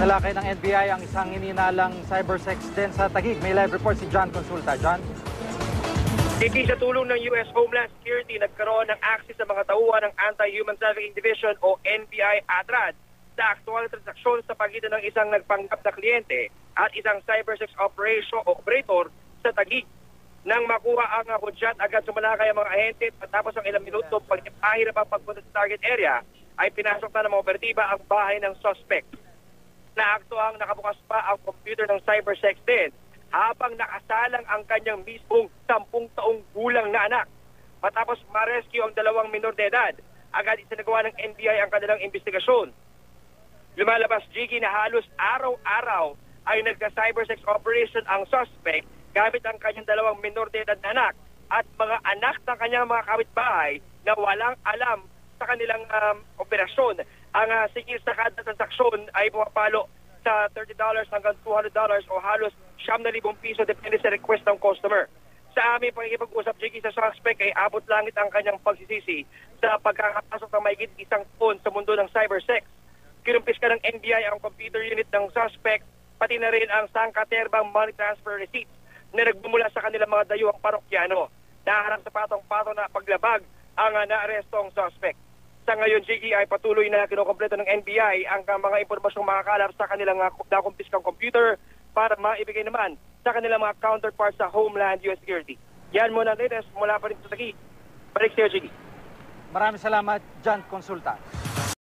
Nalakay ng NBI ang isang hininalang cybersex din sa Taguig. May live report si John Consulta. John? Hindi sa tulong ng US Homeland Security, nagkaroon ng access sa mga tauhan ng Anti-Human Trafficking Division o NBI ATRAD sa aktual na transaksyon sa pagitan ng isang nagpanggap na kliyente at isang cybersex operator sa Taguig. Nang makuha ang hudyat, agad sumalakay ang mga ahente at tapos ang ilang minuto pagkipahirap ang pagpunta sa target area ay pinasok na ng mga operatiba ang bahay ng suspect. Naaktuang nakabukas pa ang computer ng cybersex din habang nakasalang ang kanyang mismong 10 taong gulang na anak. Matapos ma-rescue ang 2 minor de edad, agad isinagawa ng NBI ang kanilang investigasyon. Lumalabas, Jiggy, na halos araw-araw ay nagka-cybersex operation ang suspect gamit ang kanyang 2 minor de edad na anak at mga anak ng kanyang mga kapitbahay na walang alam sa kanilang operasyon. Ang sigil sa kada transaksyon ay pumapalo sa $30 hanggang $200 o halos 9,000 piso depende sa request ng customer. Sa aming pakikipag-usap, Jiggy, sa suspect ay abot langit ang kanyang pagsisisi sa pagkakapasok ng mahigit 1 taon sa mundo ng cybersex. Kinumpis ka ng NBI ang computer unit ng suspect, pati na rin ang sangkaterbang money transfer receipts na nagmumula sa kanilang mga dayuhang parokyano. Naharap sa patong-patong na paglabag ang naarestong suspect. Sa ngayon, Jiggy, ay patuloy na kinukompleto ng NBI ang mga impormasyong makakalap sa kanilang nakumpiskang computer para maibigay naman sa kanilang mga counterparts sa Homeland US Security. Yan muna ang latest mula pa rin sa Taguig. Balik sa'yo, Jiggy. Maraming salamat, John Consulta.